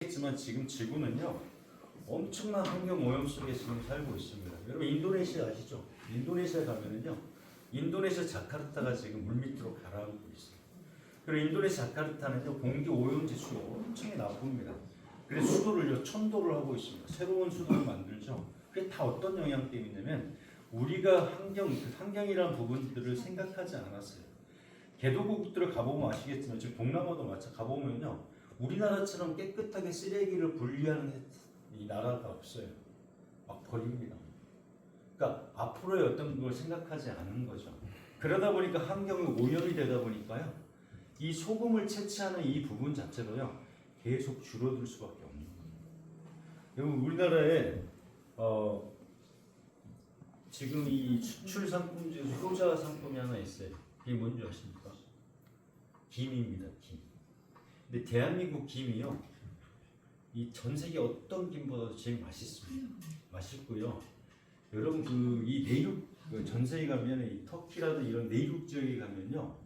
지만 지금 지구는요 엄청난 환경 오염 속에 지금 살고 있습니다. 여러분 인도네시아 아시죠? 인도네시아 가면은요 인도네시아 자카르타가 지금 물밑으로 가라앉고 있어요. 그리고 인도네시아 자카르타는요 공기 오염 지수가 엄청 나쁩니다. 그래서 수도를요 천도를 하고 있습니다. 새로운 수도를 만들죠. 그게 다 어떤 영향 때문이냐면 우리가 환경이란 부분들을 생각하지 않았어요. 개도국들을 가보면 아시겠지만 지금 동남아도 마찬가지 가보면요 우리나라처럼 깨끗하게 쓰레기를 분리하는 이 나라가 없어요. 막 버립니다. 그러니까 앞으로의 어떤 걸 생각하지 않는 거죠. 그러다 보니까 환경이 오염이 되다 보니까요 이 소금을 채취하는 이 부분 자체로요 계속 줄어들 수밖에 없는 거예요. 여러분 우리나라에 지금 이 수출 상품 중에서 효자 상품이 하나 있어요. 그게 뭔지 아십니까? 김입니다. 김. 근데 대한민국 김이요. 이 전 세계 어떤 김보다도 제일 맛있습니다. 맛있고요. 여러분 이 내륙 전 세계 가면 이 터키라든 이런 내륙 지역에 가면요.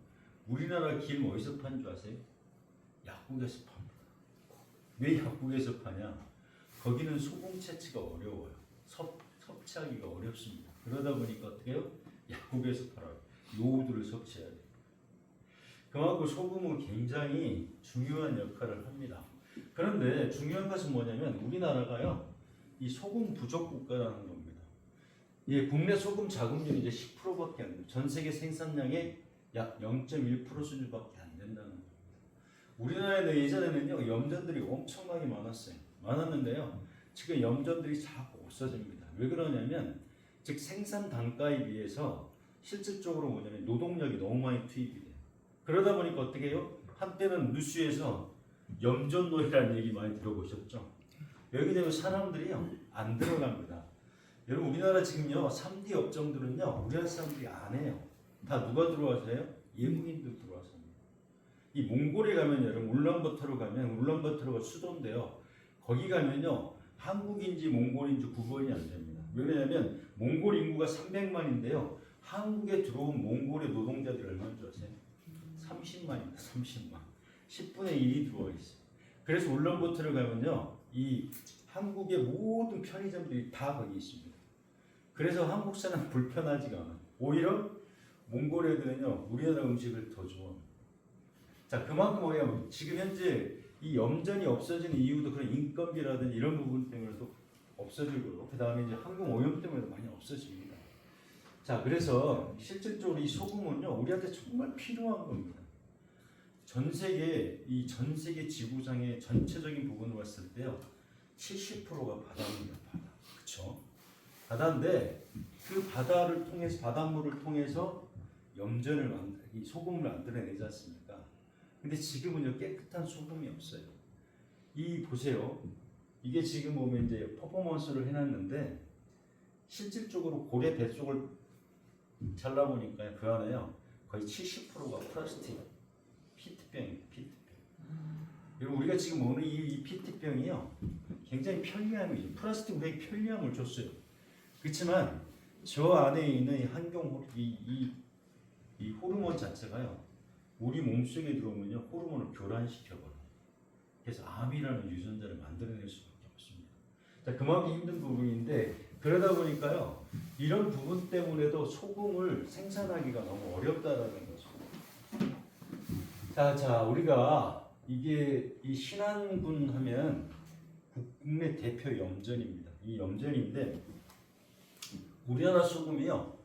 우리나라 김 어디서 파는 줄 아세요? 약국에서 팝니다. 왜 약국에서 파냐? 거기는 소금 채취가 어려워요. 섭취하기가 어렵습니다. 그러다 보니까 어떻게 해요? 약국에서 팔아요. 요오드를 섭취해야 돼요. 그만큼 소금은 굉장히 중요한 역할을 합니다. 그런데 중요한 것은 뭐냐면 우리나라가요, 이 소금 부족 국가라는 겁니다. 예, 국내 소금 자급률이 이제 10%밖에 안 돼요. 전 세계 생산량의 약 0.1% 수준밖에 안 된다는 겁니다. 우리나라에는 예전에는요, 염전들이 엄청나게 많았는데요, 지금 염전들이 자꾸 없어집니다. 왜 그러냐면, 즉 생산 단가에 비해서 실질적으로 뭐냐면 노동력이 너무 많이 투입이 돼요. 그러다 보니까 어떻게 해요? 한때는 뉴스에서 염전노예라는 얘기 많이 들어보셨죠? 여기 되면 사람들이요 안 들어갑니다. 여러분 우리나라 지금요 3D 업종들은요 우리나라 사람들이 안 해요. 다 누가 들어와서 해요? 외국인들 들어와서 합니다. 이 몽골에 가면 여러분 울란바토르 가면 울란바토르가 수도인데요. 거기 가면요 한국인지 몽골인지 구분이 안 됩니다. 왜냐하면 몽골 인구가 300만인데요. 한국에 들어온 몽골의 노동자들이 얼마인 줄 아세요? 30만입니다. 30만. 10분의 1이 들어와 있어요. 그래서 울란바토르 가면요. 이 한국의 모든 편의점들이 다 거기 있습니다. 그래서 한국 사람 불편하지가 않아요. 오히려 몽골 애들은요. 우리나라 음식을 더 좋아합니다. 자, 그만큼 뭐냐면 지금 현재 이 염전이 없어지는 이유도 그런 인건비라든지 이런 부분 때문에도 없어지고 그 다음에 이제 환경 오염 때문에도 많이 없어집니다. 자, 그래서 실질적으로 이 소금은요 우리한테 정말 필요한 겁니다. 전 세계 지구상의 전체적인 부분을 봤을 때요 70%가 바다입니다. 바다, 그렇죠? 바다인데 그 바닷물을 통해서 이 소금을 만들어내지 않습니까? 근데 지금은요 깨끗한 소금이 없어요. 보세요. 이게 지금 보면 이제 퍼포먼스를 해놨는데 실질적으로 고래 뱃속을 잘라보니까 그 안에요 거의 70%가 플라스틱 피트병입니다. 피트병. 그리고 우리가 지금 먹는 이 피트병이요 굉장히 편리함이죠. 플라스틱 우리에게 편리함을 줬어요. 그렇지만 저 안에 있는 이 호르몬 자체가요 우리 몸속에 들어오면요 호르몬을 교란시켜버려요. 그래서 암이라는 유전자를 만들어낼 수밖에 없습니다. 자, 그만큼 힘든 부분인데 그러다 보니까요 이런 부분 때문에도 소금을 생산하기가 너무 어렵다라는 거죠. 자, 우리가 이게 이 신안군 하면 국내 대표 염전입니다. 이 염전인데 우리나라 소금이요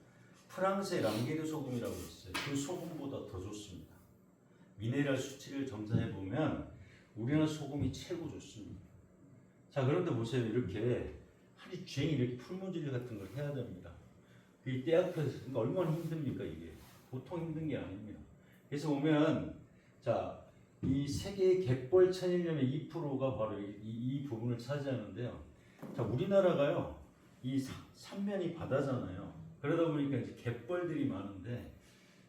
프랑스의 랑게르 소금이라고 있어요. 그 소금보다 더 좋습니다. 미네랄 수치를 점사해 보면 우리나라 소금이 최고 좋습니다. 자, 그런데 보세요. 이렇게 하루 종일 이렇게 풀무질 같은 걸 해야 됩니다. 이 떼약볕에서 그러니까 얼마나 힘듭니까 이게? 보통 힘든 게 아닙니다. 그래서 보면 자, 이 세계의 갯벌 천일염의 2%가 바로 이 부분을 차지하는데요. 자, 우리나라가요 이 삼면이 바다잖아요. 그러다 보니까 이제 갯벌들이 많은데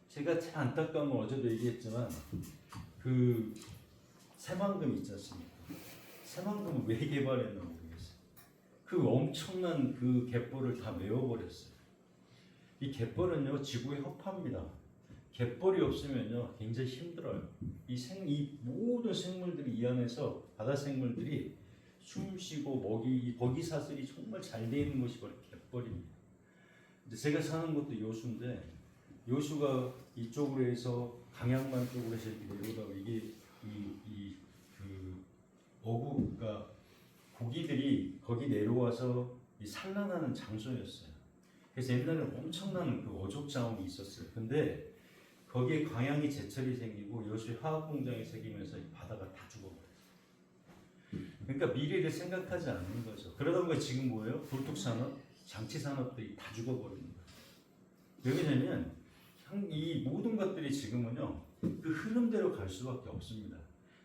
제가 참 안타까운 건 어제도 얘기했지만 그 새만금 있지 않습니까? 새만금을 왜 개발했나 모르겠어요. 그 엄청난 그 갯벌을 다 메워버렸어요. 이 갯벌은요 지구의 허파입니다. 갯벌이 없으면요 굉장히 힘들어요. 이 모든 생물들이 이 안에서 바다 생물들이 숨 쉬고 먹이 사슬이 정말 잘 돼 있는 곳이 바로 갯벌입니다. 이제 제가 사는 곳도 여수인데 여수가 이쪽으로 해서 강양만 쪽으로 해서 이렇게 내려오다가 이게 그 어구가 고기들이 거기 내려와서 이 산란하는 장소였어요. 그래서 옛날에 엄청난 그 어족 자원이 있었어요. 근데 거기에 광양이 제철이 생기고 여수의 화학 공장이 생기면서 바다가 다 죽어버렸어요. 그러니까 미래를 생각하지 않는 거죠. 그러다 보니까 지금 뭐예요? 불뚝 산업, 장치 산업들이 다 죽어버리는 거예요. 왜냐면 이 모든 것들이 지금은요 그 흐름대로 갈 수밖에 없습니다.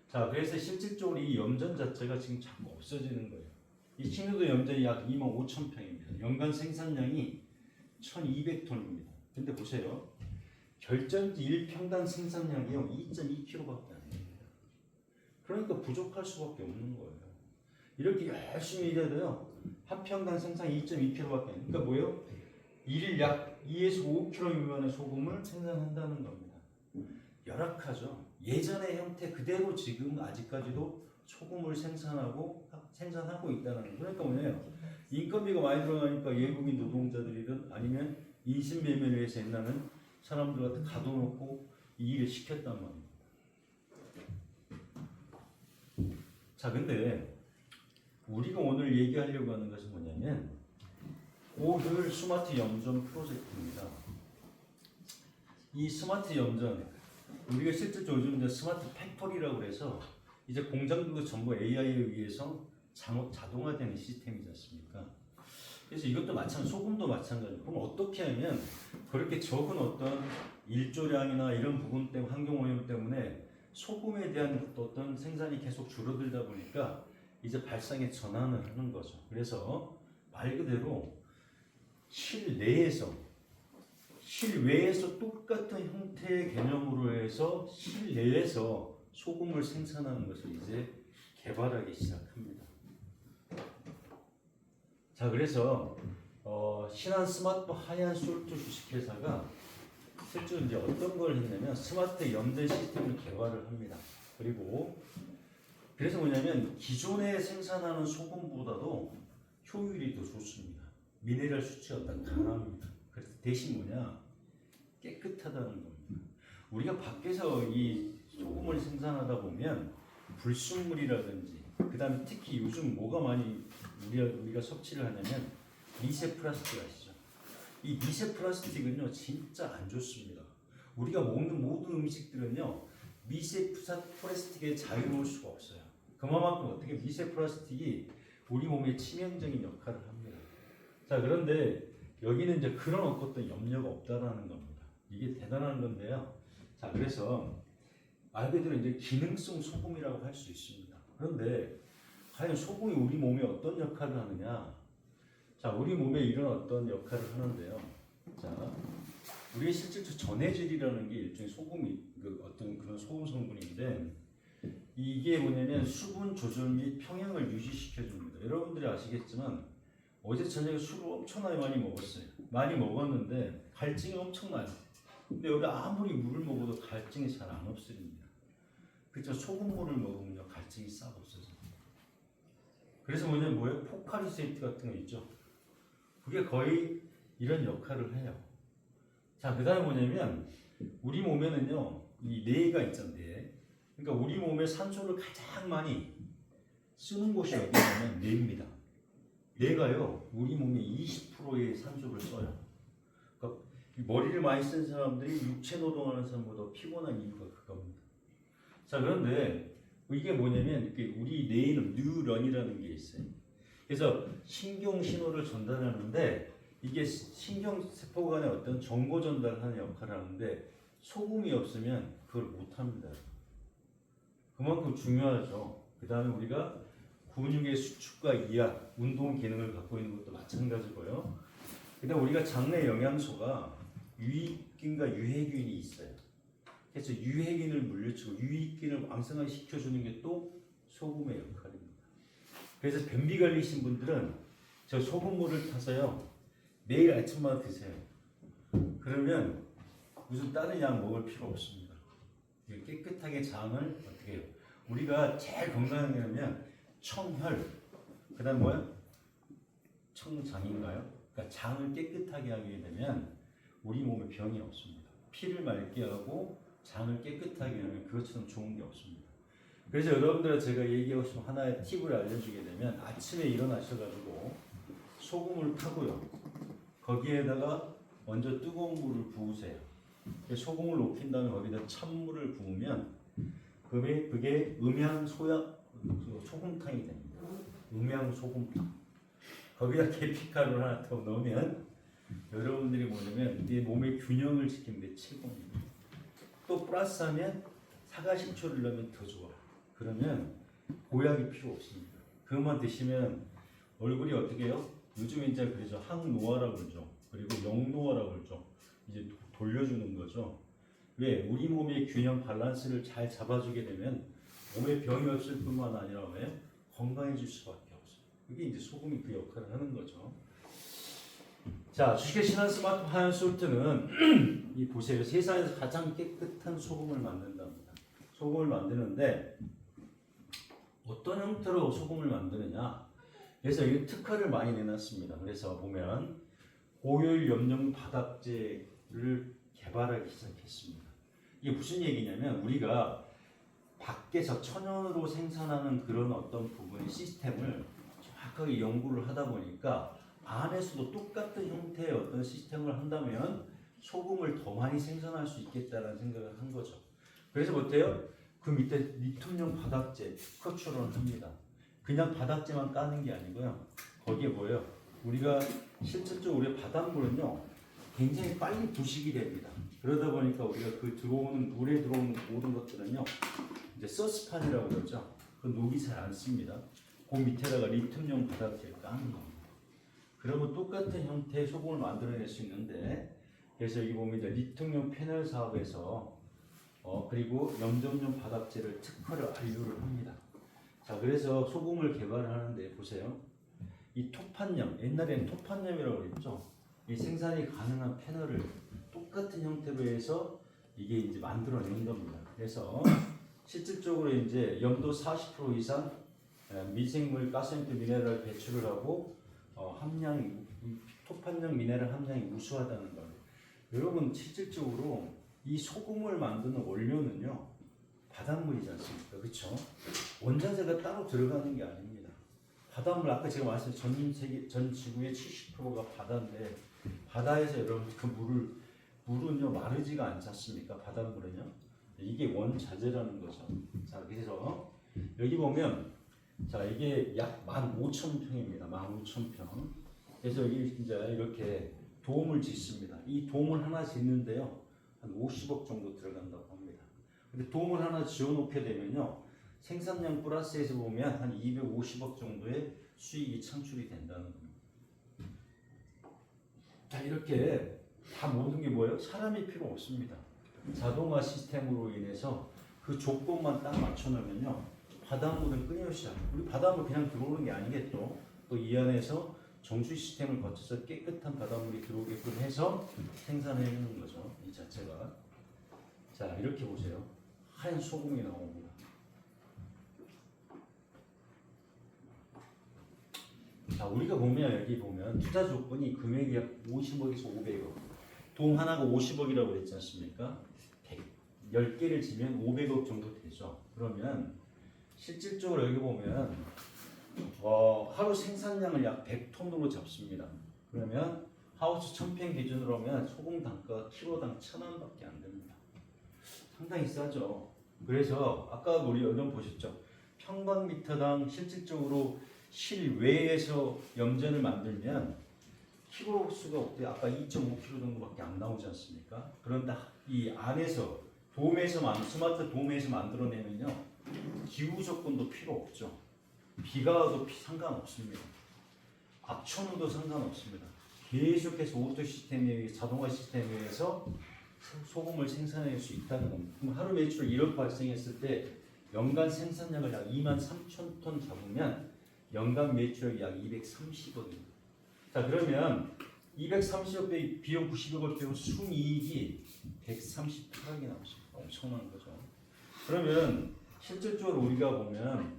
자, 그래서 실질적으로 이 염전 자체가 지금 자꾸 없어지는 거예요. 이 신우도 염전이 약 25,000평입니다. 연간 생산량이 1,200톤입니다. 근데 보세요. 결전지 1평당 생산량이요 2.2kg밖에 안 됩니다. 그러니까 부족할 수밖에 없는 거예요. 이렇게 열심히 일해도요 한 평당 생산 2.2kg밖에 안 돼요. 그러니까 뭐예요? 일일 약 2에서 5kg 미만의 소금을 생산한다는 겁니다. 열악하죠. 예전의 형태 그대로 지금 아직까지도 소금을 생산하고 있다는 거예요. 그러니까 뭐냐면 인건비가 많이 들어가니까 외국인 노동자들이든 아니면 인신매매를 해서 옛날에는 사람들한테 가둬놓고 이 일을 시켰단 말입니다. 자, 근데 우리가 오늘 얘기하려고 하는 것은 뭐냐면 고효율 스마트 염전 프로젝트입니다. 이 스마트 염전 우리가 실질적으로 요즘 이제 스마트 팩토리라고 해서 이제 공장들도 전부 AI에 의해서 자동화되는 시스템이지 않습니까? 그래서 이것도 마찬가지, 소금도 마찬가지고 그럼 어떻게 하면 그렇게 적은 어떤 일조량이나 이런 부분 때문에 환경오염 때문에 소금에 대한 어떤 생산이 계속 줄어들다 보니까 이제 발상의 전환을 하는 거죠. 그래서 말 그대로 실외에서 똑같은 형태의 개념으로 해서 실내에서 소금을 생산하는 것을 이제 개발하기 시작합니다. 자, 그래서 신한 스마트 하얀 솔트 주식회사가 실제로 이제 어떤 걸 했냐면 스마트 염전 시스템을 개발을 합니다. 그리고 그래서 뭐냐면 기존에 생산하는 소금보다도 효율이 더 좋습니다. 미네랄 수치가 딱 강합니다. 그래서 대신 뭐냐 깨끗하다는 겁니다. 우리가 밖에서 이 소금을 생산하다 보면 불순물이라든지 그 다음에 특히 요즘 뭐가 많이 우리가 섭취를 하냐면 미세 플라스틱 아시죠? 이 미세 플라스틱은요 진짜 안 좋습니다. 우리가 먹는 모든 음식들은요 미세 플라스틱에 자유로울 수가 없어요. 그만큼 어떻게 미세 플라스틱이 우리 몸에 치명적인 역할을 합니다. 자, 그런데 여기는 이제 그런 어떤 염려가 없다라는 겁니다. 이게 대단한 건데요. 자, 그래서 말 그대로 이제 기능성 소금이라고 할 수 있습니다. 그런데 과연 소금이 우리 몸에 어떤 역할을 하느냐? 자, 우리 몸에 이런 어떤 역할을 하는데요. 자, 우리 실질적으로 전해질이라는 게 일종의 소금이 어떤 그런 소금 성분인데 이게 뭐냐면 수분 조절 및 평형을 유지시켜 줍니다. 여러분들이 아시겠지만 어제 저녁에 술을 엄청나게 많이 먹었어요. 많이 먹었는데 갈증이 엄청나요. 근데 여기 아무리 물을 먹어도 갈증이 잘 안 없어집니다. 그렇죠? 소금물을 먹으면요 갈증이 싹 없어져요. 그래서 뭐예요? 포카리스에이트 같은 거 있죠. 그게 거의 이런 역할을 해요. 자, 그 다음에 뭐냐면 우리 몸에는요 이 뇌가 있잖아요. 뇌. 그러니까 우리 몸에 산소를 가장 많이 쓰는 곳이 어디냐면 뇌입니다. 뇌가요 우리 몸의 20%의 산소를 써요. 그러니까 머리를 많이 쓴 사람들이 육체 노동하는 사람보다 피곤한 이유가 그겁니다. 자, 그런데 이게 뭐냐면 우리 뇌에는 뉴런이라는 게 있어요. 그래서 신경 신호를 전달하는데 이게 신경 세포 간의 어떤 정보 전달하는 역할을 하는데 소금이 없으면 그걸 못합니다. 그만큼 중요하죠. 그 다음에 우리가 근육의 수축과 이완, 운동 기능을 갖고 있는 것도 마찬가지고요. 그 다음에 우리가 장내 영양소가 유익균과 유해균이 있어요. 그래서 유해균을 물리치고 유익균을 왕성하게 시켜주는 게 또 소금의 역할입니다. 그래서 변비 걸리신 분들은 저 소금물을 타서요 매일 아침마다 드세요. 그러면 무슨 다른 약 먹을 필요 없습니다. 깨끗하게 장을 어떻게 해요? 우리가 제일 건강하려면 청혈, 그다음 뭐야? 청장인가요? 그러니까 장을 깨끗하게 하게 되면 우리 몸에 병이 없습니다. 피를 맑게 하고 장을 깨끗하게 하면 그것처럼 좋은 게 없습니다. 그래서 여러분들 제가 얘기하고 싶은 하나의 팁을 알려주게 되면 아침에 일어나셔가지고 소금을 타고요. 거기에다가 먼저 뜨거운 물을 부으세요. 소금을 녹인 다음에 거기다 찬물을 부으면 그게 소금탕이 됩니다. 음양소금탕. 거기다 계피가루를 하나 더 넣으면 여러분들이 뭐냐면 내 몸의 균형을 지키는데 최고입니다. 또 플러스하면 사과식초를 넣으면 더 좋아. 그러면 보약이 필요 없습니다. 그것만 드시면 얼굴이 어떻게 해요? 요즘 이제 그래서 항노화라고 그러죠. 그리고 영노화라고 그러죠. 이제 돌려주는 거죠. 왜? 우리 몸의 균형 밸런스를 잘 잡아주게 되면 몸에 병이 없을 뿐만 아니라 왜? 건강해질 수밖에 없어요. 그게 이제 소금이 그 역할을 하는 거죠. 자, 주식의 신한 스마트 하얀 솔트는 이 보세요. 세상에서 가장 깨끗한 소금을 만든답니다. 소금을 만드는데 어떤 형태로 소금을 만드느냐? 그래서 이 특허를 많이 내놨습니다. 그래서 보면 고효율 염령 바닥재를 개발하기 시작했습니다. 이게 무슨 얘기냐면 우리가 밖에서 천연으로 생산하는 그런 어떤 부분의 시스템을 정확하게 연구를 하다 보니까 안에서도 똑같은 형태의 어떤 시스템을 한다면 소금을 더 많이 생산할 수 있겠다는 생각을 한 거죠. 그래서 어때요? 그 밑에 리튬용 바닥재 특허출원을 합니다. 그냥 바닥재만 까는 게 아니고요. 거기에 뭐예요? 우리가 실질적으로 우리 바닷물은요 굉장히 빨리 부식이 됩니다. 그러다 보니까 우리가 그 물에 들어오는 모든 것들은요 이제 서스판이라고 그러죠. 그 녹이 잘 안 씁니다. 그 밑에다가 리튬용 바닥재를 까는 겁니다. 그러면 똑같은 형태의 소금을 만들어낼 수 있는데, 그래서 여기 보면 이제 리튬용 패널 사업에서 그리고 염전용 바닥재를 특허를 완료를 합니다. 자, 그래서 소금을 개발을 하는데 보세요. 이 토판염, 옛날에는 토판염이라고 그랬죠. 이 생산이 가능한 패널을 똑같은 형태로 해서 이게 이제 만들어낸 겁니다. 그래서 실질적으로 이제 염도 40% 이상 미생물 가스센트 미네랄 배출을 하고 토판염 미네랄 함량이 우수하다는 거예요. 여러분 실질적으로 이 소금을 만드는 원료는요 바닷물이지 않습니까? 그렇죠? 원자재가 따로 들어가는 게 아닙니다. 바닷물 아까 제가 말씀드린 전 지구의 70%가 바다인데 바다에서 여러분 그 물은요 마르지가 않지 않습니까? 바닷물은요 이게 원자재라는 거죠. 자 그래서 여기 보면 자 이게 약 15,000평입니다. 15,000평. 그래서 여기 이제 이렇게 돔을 짓습니다. 이 돔을 하나 짓는데요 한 50억 정도 들어간다고 합니다. 근데 돔을 하나 지어놓게 되면요 생산량 플러스에서 보면 한 250억 정도의 수익이 창출이 된다는 겁니다. 자 이렇게 다 모든 게 뭐예요? 사람이 필요 없습니다. 자동화 시스템으로 인해서 그 조건만 딱 맞춰놓으면요 바닷물은 끊임없이 우리 바닷물 그냥 들어오는 게 아니겠죠. 또 이 안에서 정수 시스템을 거쳐서 깨끗한 바닷물이 들어오게끔 해서 생산해내는 거죠. 이 자체가. 자 이렇게 보세요. 하얀 소금이 나옵니다. 자 우리가 보면 여기 보면 투자 조건이 금액이 약 50억에서 500억. 돔 하나가 50억이라고 그랬지 않습니까? 10개를 지면 500억 정도 되죠. 그러면 실질적으로 여기 보면 하루 생산량을 약 100톤으로 잡습니다. 그러면 하우스 1000평 기준으로 하면 소금 단가가 키로당 1,000원밖에 안 됩니다. 상당히 싸죠. 그래서 아까 우리 여러분 보셨죠? 평방미터당 실질적으로 실외에서 염전을 만들면 키로 수가 어때요? 아까 2.5kg 정도밖에 안 나오지 않습니까? 그런데 이 안에서 스마트 돔에서 만들어내면요 기후 조건도 필요 없죠. 비가 와도 상관없습니다. 악천후도 상관없습니다. 계속해서 오토 시스템에 의해 자동화 시스템에 의해서 소금을 생산할 수 있다는 겁니다. 그럼 하루 매출 1억 발생했을 때 연간 생산량을 약 23,000톤 잡으면 연간 매출액이 약 230억입니다. 자 그러면 230억 배 비용 90억을 빼고 순이익이 138억이 나왔습니다. 엄청난 거죠. 그러면 실질적으로 우리가 보면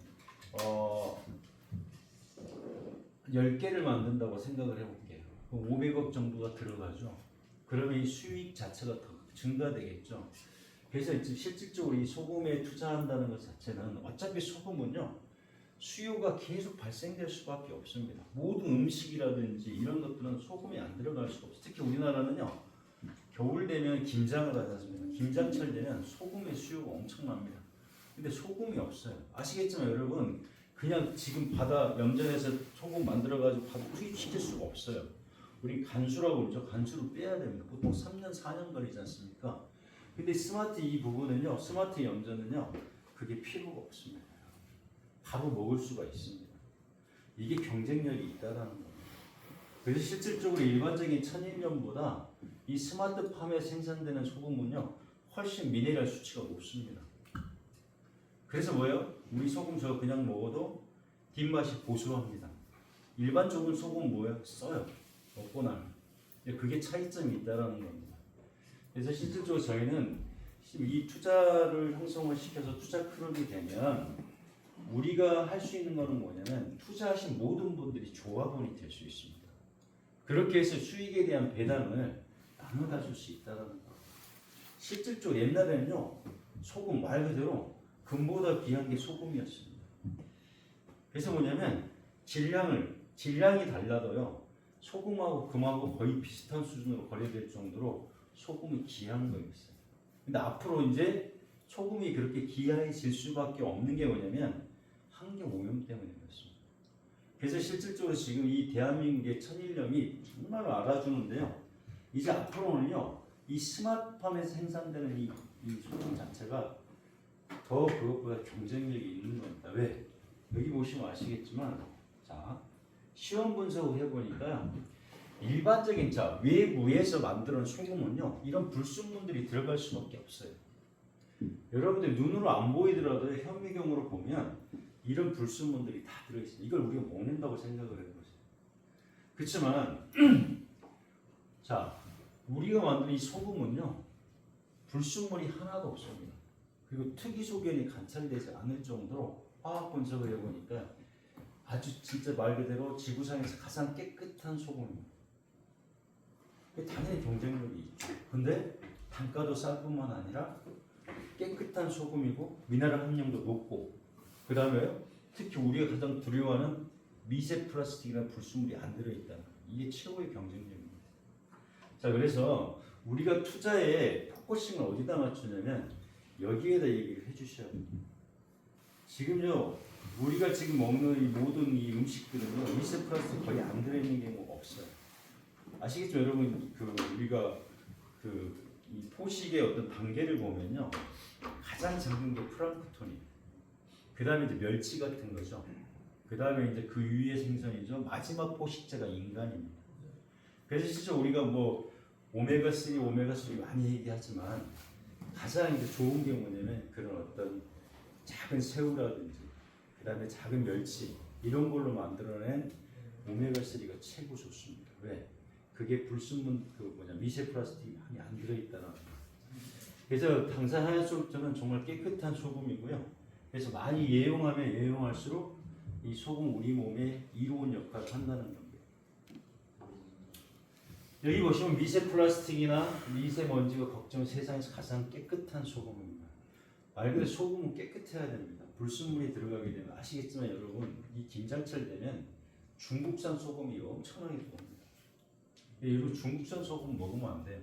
10개를 만든다고 생각을 해볼게요. 그럼 500억 정도가 들어가죠. 그러면 이 수익 자체가 더 증가되겠죠. 그래서 실질적으로 이 소금에 투자한다는 것 자체는 어차피 소금은요 수요가 계속 발생될 수밖에 없습니다. 모든 음식이라든지 이런 것들은 소금이 안 들어갈 수가 없어요. 특히 우리나라는요 겨울 되면 김장을 하지 않습니까? 김장철 되면 소금의 수요가 엄청납니다. 근데 소금이 없어요. 아시겠지만 여러분 그냥 지금 바다 염전에서 소금 만들어가지고 바로 투입시킬 수가 없어요. 우리 간수라고 그러죠. 간수를 빼야 됩니다. 보통 3년 4년 걸리지 않습니까? 근데 스마트 이 부분은요, 스마트 염전은요, 그게 필요가 없습니다. 바로 먹을 수가 있습니다. 이게 경쟁력이 있다라는 겁니다. 그래서 실질적으로 일반적인 천일염보다 이 스마트팜에 생산되는 소금은요, 훨씬 미네랄 수치가 높습니다. 그래서 뭐예요? 우리 소금 저 그냥 먹어도 뒷맛이 고소합니다. 일반적으로 소금 뭐예요? 써요. 먹고 나면. 그게 차이점이 있다라는 겁니다. 그래서 실질적으로 저희는 이 투자를 형성을 시켜서 투자 클럽이 되면 우리가 할 수 있는 거는 뭐냐면 투자하신 모든 분들이 조합원이 될 수 있습니다. 그렇게 해서 수익에 대한 배당을 나눠 가질 수 있다는 거. 실질적으로 옛날에는요 소금 말 그대로 금보다 귀한 게 소금이었습니다. 그래서 뭐냐면 질량이 달라도요 소금하고 금하고 거의 비슷한 수준으로 거래될 정도로 소금이 귀한 거였어요. 근데 앞으로 이제 소금이 그렇게 귀해질 수밖에 없는 게 뭐냐면 환경 오염 때문에 그렇습니다. 그래서 실질적으로 지금 이 대한민국의 천일염이 정말 알아주는데요. 이제 앞으로는요 이 스마트팜에서 생산되는 이 소금 자체가 더 그것보다 경쟁력이 있는 겁니다. 왜? 여기 보시면 아시겠지만 자 시험 분석을 해보니까 일반적인 외부에서 만드는 소금은요 이런 불순물들이 들어갈 수밖에 없어요. 여러분들 눈으로 안 보이더라도 현미경으로 보면 이런 불순물들이 다 들어있어요. 이걸 우리가 먹는다고 생각을 해보세요. 그렇지만 자 우리가 만드는 이 소금은요 불순물이 하나도 없습니다. 그리고 특이소견이 관찰되지 않을 정도로 화학 분석을 해보니까 아주 진짜 말 그대로 지구상에서 가장 깨끗한 소금입니다. 당연히 경쟁력이 있죠. 근데 단가도 쌀 뿐만 아니라 깨끗한 소금이고 미네랄 함량도 높고 그 다음에 특히 우리가 가장 두려워하는 미세 플라스틱이라는 불순물이 안 들어있다는 이게 최고의 경쟁력입니다. 자 그래서 우리가 투자에 포커싱을 어디다 맞추냐면 여기에다 얘기를 해주셔야 됩니다. 지금요 우리가 지금 먹는 이 모든 이 음식들은요 미세 플라스틱 거의 안 들어있는 경우가 없어요. 아시겠죠 여러분? 우리가 이 포식의 어떤 단계를 보면요 가장 작은 게 플랑크톤이에요. 그 다음에 이제 멸치 같은 거죠. 그 다음에 이제 그 위의 생선이죠. 마지막 포식자가 인간입니다. 그래서 실제 우리가 뭐 오메가3 많이 얘기하지만 가장 이제 좋은 게 뭐냐면 그런 어떤 작은 새우라든지 그 다음에 작은 멸치 이런 걸로 만들어낸 오메가3가 최고 좋습니다. 왜? 그게 불순물 미세 플라스틱이 많이 안 들어있다는 거예요. 그래서 당산하얀솔트는 정말 깨끗한 소금이고요. 그래서 많이 예용하면 예용할수록 이 소금 우리 몸에 이로운 역할을 한다는 겁니다. 여기 보시면 미세 플라스틱이나 미세먼지가 걱정은 세상에서 가장 깨끗한 소금입니다. 말 그대로 소금은 깨끗해야 됩니다. 불순물이 들어가게 되면 아시겠지만 여러분 이 김장철 되면 중국산 소금이 엄청나게 들어옵니다. 여러분 중국산 소금 먹으면 안 돼요.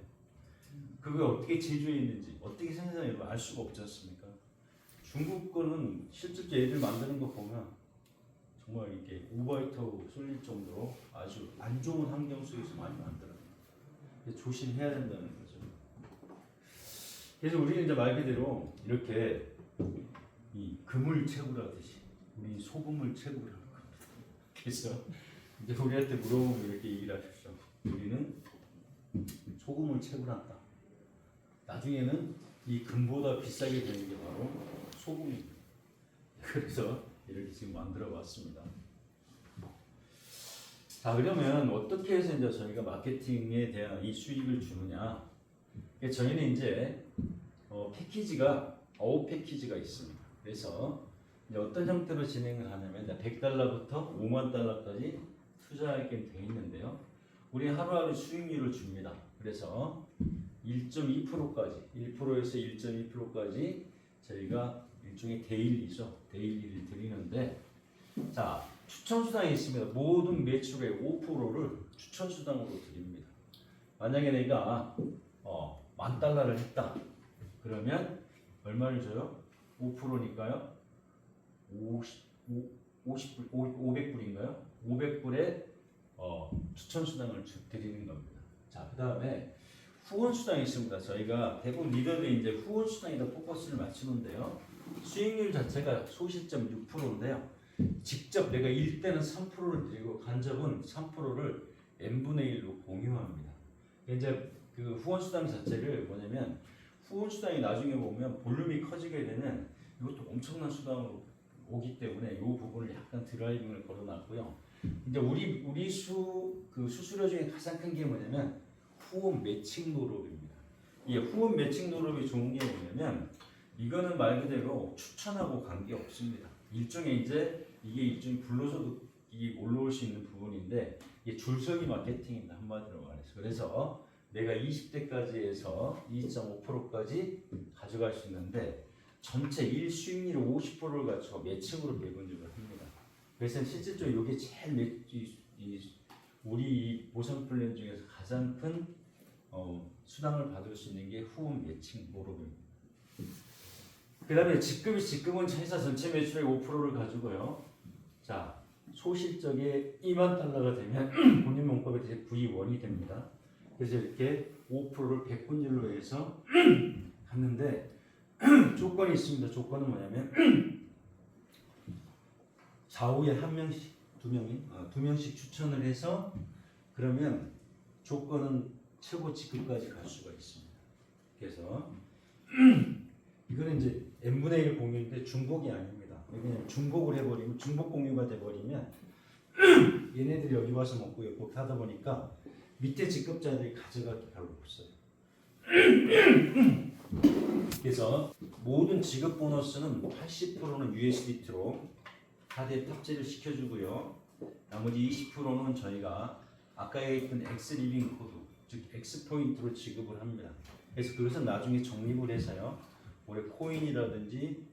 그게 어떻게 제조해 있는지 어떻게 생산해요 알 수가 없지 않습니까? 중국 거는 실제로 애들 만드는 거 보면 정말 이렇게 오버히트하고 쏠릴 정도로 아주 안 좋은 환경 속에서 많이 만들어요. 조심해야 된다는 거죠. 그래서 우리는 이제 말 그대로 이렇게 이 금을 채굴하듯이 우리 소금을 채굴하는 겁니다. 그래서 이제 우리한테 물어보면 이렇게 얘기를 하십시오. 우리는 소금을 채굴한다. 나중에는 이 금보다 비싸게 되는 게 바로 소금입니다. 그래서 이렇게 지금 만들어 봤습니다. 자, 그러면 어떻게 해서 이제 저희가 마케팅에 대한 이 수익을 주느냐? 저희는 이제 패키지가 아웃 패키지가 있습니다. 그래서 이제 어떤 형태로 진행을 하냐면 100달러부터 5만 달러까지 투자하게 돼 있는데요. 우리 하루하루 수익률을 줍니다. 그래서 1.2%까지 1%에서 1.2%까지 저희가 일종의 데일리죠. 데일리를 드리는데 자, 추천 수당이 있습니다. 모든 매출의 5%를 추천 수당으로 드립니다. 만약에 내가 10,000달러를 했다. 그러면 얼마를 줘요? 5%니까요. 500불인가요? 500불에 추천 수당을 드리는 겁니다. 자, 그다음에 후원 수당이 있습니다. 저희가 대부분 리더들이 이제 후원 수당에다 포커스를 맞추는데요. 수익률 자체가 소실점 6%인데요. 직접 내가 1대는 3%를 드리고 간접은 3%를 n분의 1로 공유합니다. 이제 그 후원 수당 자체를 뭐냐면 후원 수당이 나중에 보면 볼륨이 커지게 되면 이것도 엄청난 수당으로 오기 때문에 이 부분을 약간 드라이빙을 걸어놨고요. 이제 우리 수수료 중에 가장 큰 게 뭐냐면 후원 매칭 노력입니다. 이 후원 매칭 노력이 좋은 게 뭐냐면 이거는 말 그대로 추천하고 관계 없습니다. 일종의 이제 이게 일종의 불로소득 이 올라올 수 있는 부분인데 이게 줄서기 마케팅입니다. 한마디로 말해서. 그래서 내가 20대까지 해서 2.5%까지 가져갈 수 있는데 전체 일 수익률 50%를 갖춰 매칭으로 배분을 합니다. 그래서 실질적으로 이게 제일 우리 보상 플랜 중에서 가장 큰 수당을 받을 수 있는 게 후원 매칭 노력입니다. 그 다음에 직급은 회사 전체 매출의 5%를 가지고요. 자, 소실적에 2만 달러가 되면 본인 문법에 대해 V1이 됩니다. 그래서 이렇게 5%를 백분율로 해서 갔는데 조건이 있습니다. 조건은 뭐냐면 좌우에 한 명씩 두 명씩 추천을 해서 그러면 조건은 최고 직급까지 갈 수가 있습니다. 그래서 이거는 이제 n분의 1 공유인데 중복이 아닙니다. 그냥 중복을 해버리면 중복 공유가 돼버리면 얘네들이 여기 와서 먹고 여기 하다 보니까 밑에 직급자들이 가져가기 별로 없어요. 그래서 모든 지급 보너스는 80%는 USDT로 카드에 탑재를 시켜주고요. 나머지 20%는 저희가 아까 얘기했던 X리빙 코드, 즉 X포인트로 지급을 합니다. 그래서 그것은 나중에 적립을 해서요. 올해 코인이라든지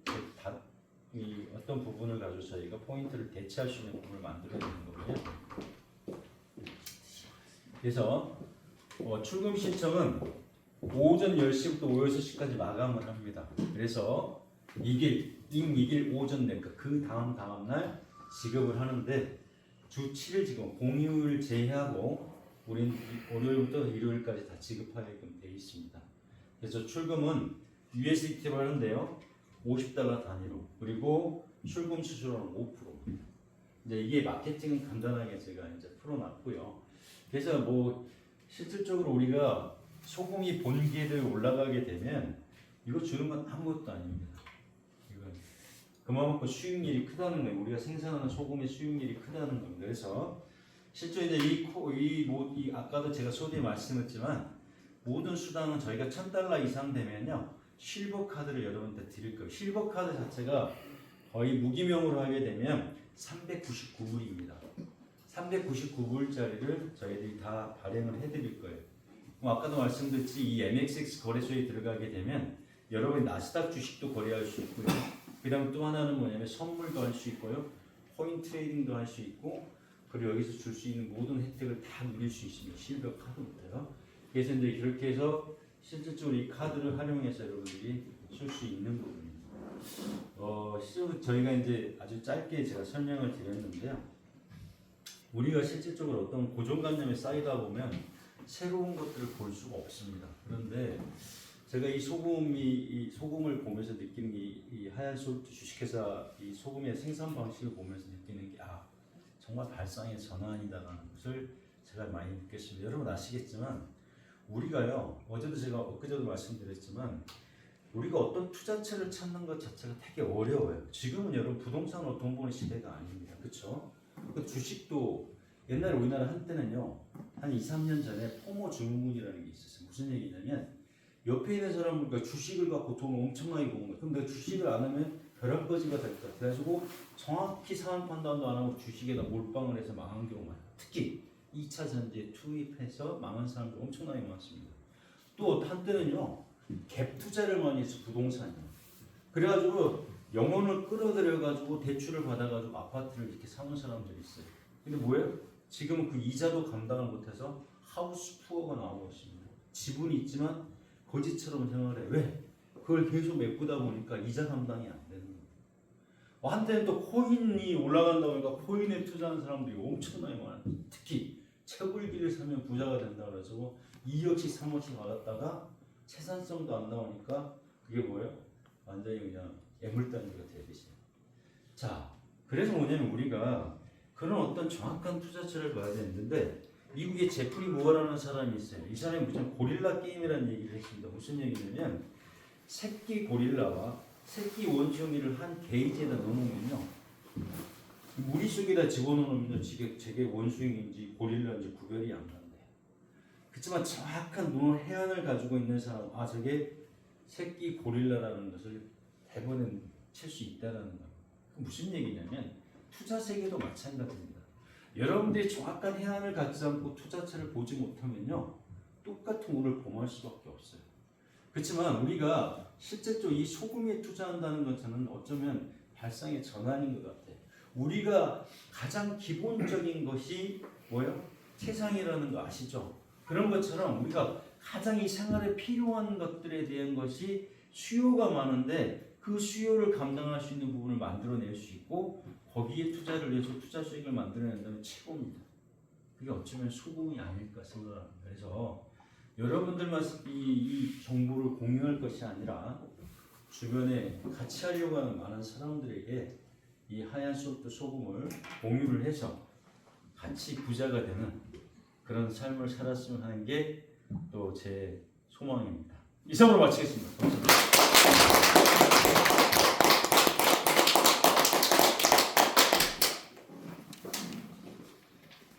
이 어떤 부분을 가지고 저희가 포인트를 대체할 수 있는 부분을 만들어야 되는 거고요. 그래서 출금 신청은 오전 10시부터 오후 6시까지 마감을 합니다. 그래서 2길 오전 내니까 그 다음 날 지급을 하는데 주 7일 지금 공휴일 제외하고 우린 월요일부터 일요일까지 다 지급하게끔 되어 있습니다. 그래서 출금은 USDT로 하는데요. 50달러 단위로 그리고 출금 수수료는 5%입니다. 이제 이게 마케팅은 간단하게 제가 이제 풀어놨고요. 그래서 실질적으로 우리가 소금이 본계를 올라가게 되면 이거 주는 건 아무것도 아닙니다. 이건 그만큼 수익률이 크다는 거예요. 우리가 생산하는 소금의 수익률이 크다는 겁니다. 그래서 실제 이제 이 아까도 제가 소리에 말씀했지만 모든 수당은 저희가 1,000달러 이상 되면요. 실버 카드를 여러분한테 드릴 거예요. 실버 카드 자체가 거의 무기명으로 하게 되면 399불입니다. 399불짜리를 저희들이 다 발행을 해드릴 거예요. 아까도 말씀드렸지 이 MXX 거래소에 들어가게 되면 여러분이 나스닥 주식도 거래할 수 있고요. 그 다음 또 하나는 뭐냐면 선물도 할 수 있고요. 코인 트레이딩도 할 수 있고 그리고 여기서 줄 수 있는 모든 혜택을 다 누릴 수 있습니다. 실버 카드부터요. 그래서 이제 그렇게 해서 실질적으로 이 카드를 활용해서 여러분들이 쓸 수 있는 부분입니다. 실제로 저희가 이제 아주 짧게 제가 설명을 드렸는데요. 우리가 실질적으로 어떤 고정관념에 쌓이다 보면 새로운 것들을 볼 수가 없습니다. 그런데 제가 이 소금을 보면서 느끼는 게 이 하얀솔트 주식회사 이 소금의 생산 방식을 보면서 느끼는 게 정말 발상의 전환이다라는 것을 제가 많이 느꼈습니다. 여러분 아시겠지만 우리가요 엊그제도 말씀드렸지만 우리가 어떤 투자처를 찾는 것 자체가 되게 어려워요. 지금은 여러분 부동산으로 돈 버는 시대가 아닙니다. 그렇죠? 그 주식도 옛날에 우리나라 한때는요 한 2, 3년 전에 포모 증후군이라는 게 있었어요. 무슨 얘기냐면 옆에 있는 사람은 그러니까 주식을 갖고 돈을 엄청나게 버는 거야. 그럼 내가 주식을 안 하면 벼락거지가 될 거야. 그래가지고 정확히 상황 판단도 안 하고 주식에다 몰빵을 해서 망한 경우가 많아요. 특히 2차 전지에 투입해서 망한 사람들 엄청나게 많습니다. 또 한때는요 갭 투자를 많이 해서 부동산이요. 그래가지고 영혼을 끌어들여가지고 대출을 받아가지고 아파트를 이렇게 사는 사람들이 있어요. 근데 뭐예요? 지금은 그 이자도 감당을 못해서 하우스 푸어가 나오고 있습니다. 지분이 있지만 거지처럼 생활해. 왜? 그걸 계속 메꾸다 보니까 이자 감당이 안 되는 거예요. 한때는 또 코인이 올라간다 보니까 코인에 투자하는 사람들이 엄청나게 많아요. 특히 채굴기를 사면 부자가 된다 그래서 2억씩 3억씩 받았다가 채산성도 안 나오니까 그게 뭐예요? 완전히 그냥 애물단지가 되듯이. 자, 그래서 뭐냐면 우리가 그런 어떤 정확한 투자처를 봐야 되는데 미국의 제프리 무어라는 사람이 있어요. 이 사람이 무슨 고릴라 게임이라는 얘기를 했습니다. 무슨 얘기냐면 새끼 고릴라와 새끼 원숭이를 한 게이지에다 넣어놓으면요 무리 속에다 집어넣으면요 저게 원숭이인지 고릴라인지 구별이 안 난대요. 그렇지만 정확한 눈을 해안을 가지고 있는 사람 저게 새끼 고릴라라는 것을 대번에 칠 수 있다는 거예요. 무슨 얘기냐면 투자 세계도 마찬가지입니다. 여러분들이 정확한 해안을 갖지 않고 투자처를 보지 못하면요 똑같은 운을 범할 수밖에 없어요. 그렇지만 우리가 실제적으로 이 소금에 투자한다는 것은 어쩌면 발상의 전환인 것 같아요. 우리가 가장 기본적인 것이 뭐예요? 세상이라는 거 아시죠? 그런 것처럼 우리가 가장 이 생활에 필요한 것들에 대한 것이 수요가 많은데 그 수요를 감당할 수 있는 부분을 만들어낼 수 있고 거기에 투자를 해서 투자 수익을 만들어낸다면 최고입니다. 그게 어쩌면 소금이 아닐까 생각합니다. 그래서 여러분들만 이 정보를 공유할 것이 아니라 주변에 같이 하려고 하는 많은 사람들에게 이 하얀 소금을 공유를 해서 같이 부자가 되는 그런 삶을 살았으면 하는 게 또 제 소망입니다. 이상으로 마치겠습니다. 감사합니다.